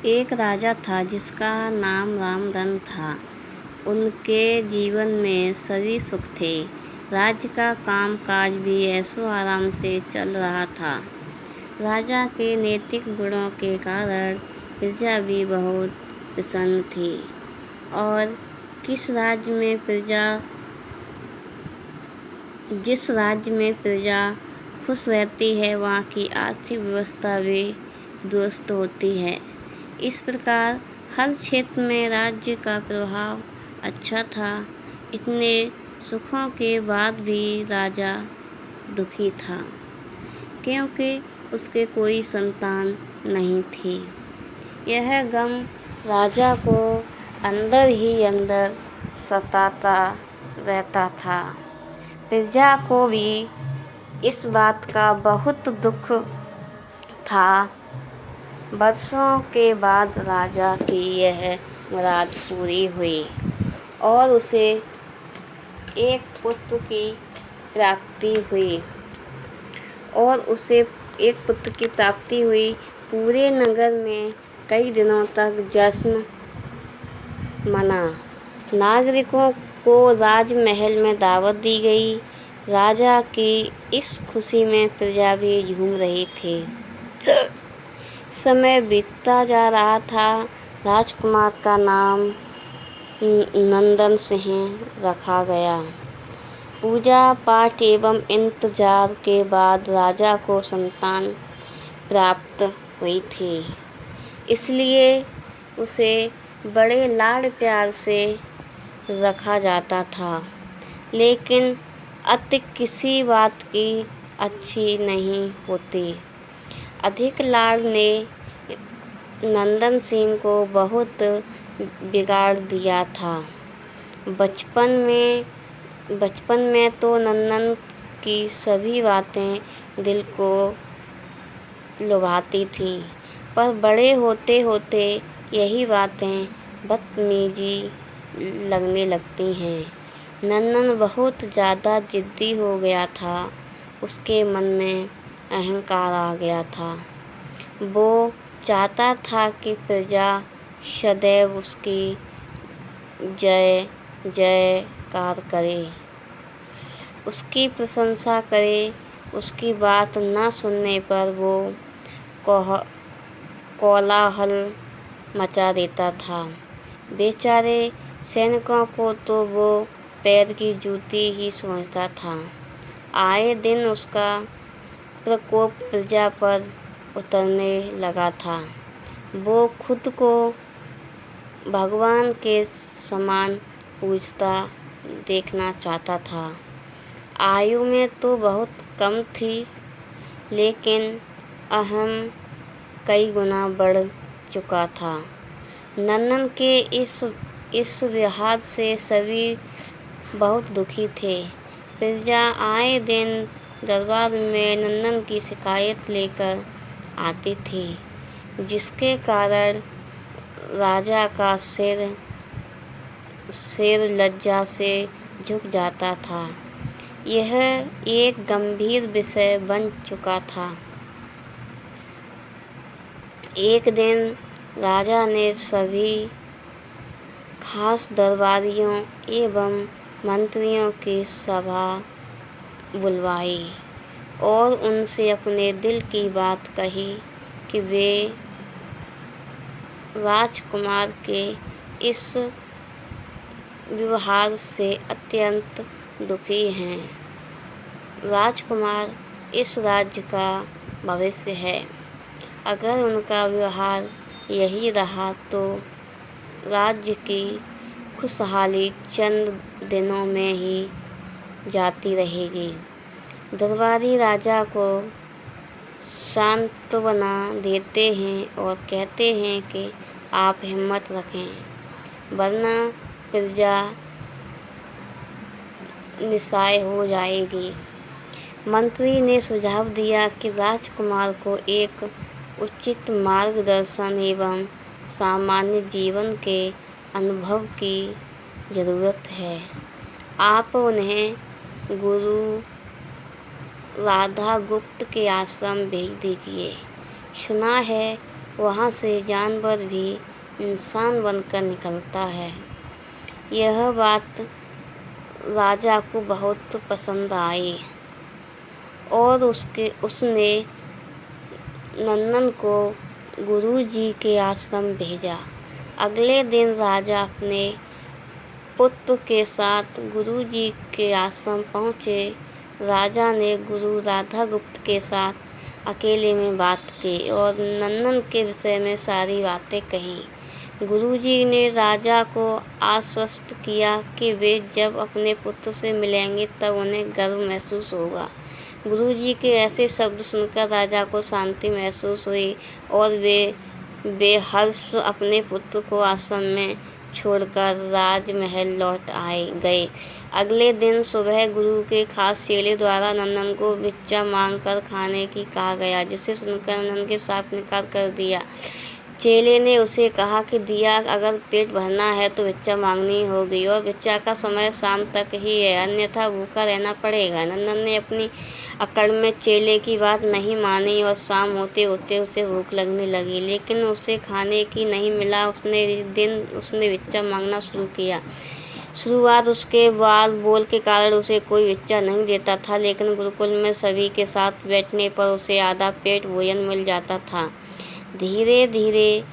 एक राजा था जिसका नाम रामधन था। उनके जीवन में सभी सुख थे। राज्य का काम काज भी ऐशो आराम से चल रहा था। राजा के नैतिक गुणों के कारण प्रजा भी बहुत प्रसन्न थी। और जिस राज्य में प्रजा खुश रहती है वहाँ की आर्थिक व्यवस्था भी दुरुस्त होती है। इस प्रकार हर क्षेत्र में राज्य का प्रभाव अच्छा था। इतने सुखों के बाद भी राजा दुखी था, क्योंकि उसके कोई संतान नहीं थी। यह गम राजा को अंदर ही अंदर सताता रहता था। प्रजा को भी इस बात का बहुत दुख था। वर्षों के बाद राजा की यह मुराद पूरी हुई और उसे एक पुत्र की प्राप्ति हुई। पूरे नगर में कई दिनों तक जश्न मना। नागरिकों को राजमहल में दावत दी गई। राजा की इस खुशी में प्रजा भी झूम रही थी। समय बीतता जा रहा था। राजकुमार का नाम नंदन सिंह रखा गया। पूजा पाठ एवं इंतजार के बाद राजा को संतान प्राप्त हुई थी, इसलिए उसे बड़े लाड प्यार से रखा जाता था। लेकिन अति किसी बात की अच्छी नहीं होती। अधिक लाड ने नंदन सिंह को बहुत बिगाड़ दिया था। बचपन में तो नंदन की सभी बातें दिल को लुभाती थीं, पर बड़े होते होते यही बातें बदतमीजी लगने लगती हैं। नंदन बहुत ज़्यादा जिद्दी हो गया था। उसके मन में अहंकार आ गया था। वो चाहता था कि प्रजा सदैव उसकी जय जयकार करे, उसकी प्रशंसा करे। उसकी बात न सुनने पर वो कोलाहल मचा देता था। बेचारे सैनिकों को तो वो पैर की जूती ही समझता था। आए दिन उसका प्रकोप प्रजा पर उतरने लगा था। वो खुद को भगवान के समान पूजता देखना चाहता था। आयु में तो बहुत कम थी, लेकिन अहम कई गुना बढ़ चुका था। नंदन के इस व्यवहार से सभी बहुत दुखी थे। प्रजा आए दिन दरबार में नंदन की शिकायत लेकर आती थी, जिसके कारण राजा का सिर लज्जा से झुक जाता था। यह एक गंभीर विषय बन चुका था। एक दिन राजा ने सभी खास दरबारियों एवं मंत्रियों की सभा बुलवाई और उनसे अपने दिल की बात कही कि वे राजकुमार के इस व्यवहार से अत्यंत दुखी हैं। राजकुमार इस राज्य का भविष्य है। अगर उनका व्यवहार यही रहा तो राज्य की खुशहाली चंद दिनों में ही जाती रहेगी। दरबारी राजा को सांत्वना देते हैं और कहते हैं कि आप हिम्मत रखें, वरना प्रजा निस्सहाय हो जाएगी। मंत्री ने सुझाव दिया कि राजकुमार को एक उचित मार्गदर्शन एवं सामान्य जीवन के अनुभव की ज़रूरत है। आप उन्हें गुरु राधागुप्त के आश्रम भेज दीजिए। सुना है वहाँ से जानवर भी इंसान बनकर निकलता है। यह बात राजा को बहुत पसंद आई और उसने नंदन को गुरुजी के आश्रम भेजा। अगले दिन राजा अपने पुत्र के साथ गुरुजी के आश्रम पहुँचे। राजा ने गुरु राधा गुप्त के साथ अकेले में बात की और नंदन के विषय में सारी बातें कही। गुरुजी ने राजा को आश्वस्त किया कि वे जब अपने पुत्र से मिलेंगे तब उन्हें गर्व महसूस होगा। गुरुजी के ऐसे शब्द सुनकर राजा को शांति महसूस हुई और वे बेहर्ष अपने पुत्र को आश्रम में छोड़कर राजमहल लौट गए। अगले दिन सुबह गुरु के खास चेले द्वारा नंदन को भिक्षा मांगकर खाने की कहा गया, जिसे सुनकर नंदन के साफ इनकार कर दिया। चेले ने उसे कहा कि दिया अगर पेट भरना है तो भिक्षा मांगनी होगी और भिक्षा का समय शाम तक ही है, अन्यथा भूखा रहना पड़ेगा। नंदन ने अपनी अकड़ में चेले की बात नहीं मानी और शाम होते होते उसे भूख लगने लगी, लेकिन उसे खाने की नहीं मिला। उसने भिक्षा मांगना शुरू किया। शुरुआत उसके बाल बोल के कारण उसे कोई भिक्षा नहीं देता था, लेकिन गुरुकुल में सभी के साथ बैठने पर उसे आधा पेट भोजन मिल जाता था। धीरे धीरे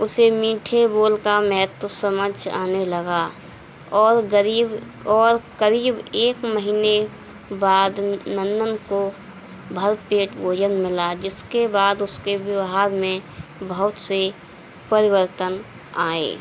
उसे मीठे बोल का महत्व समझ आने लगा और करीब 1 महीने बाद नंदन को भरपेट भोजन मिला, जिसके बाद उसके व्यवहार में बहुत से परिवर्तन आए।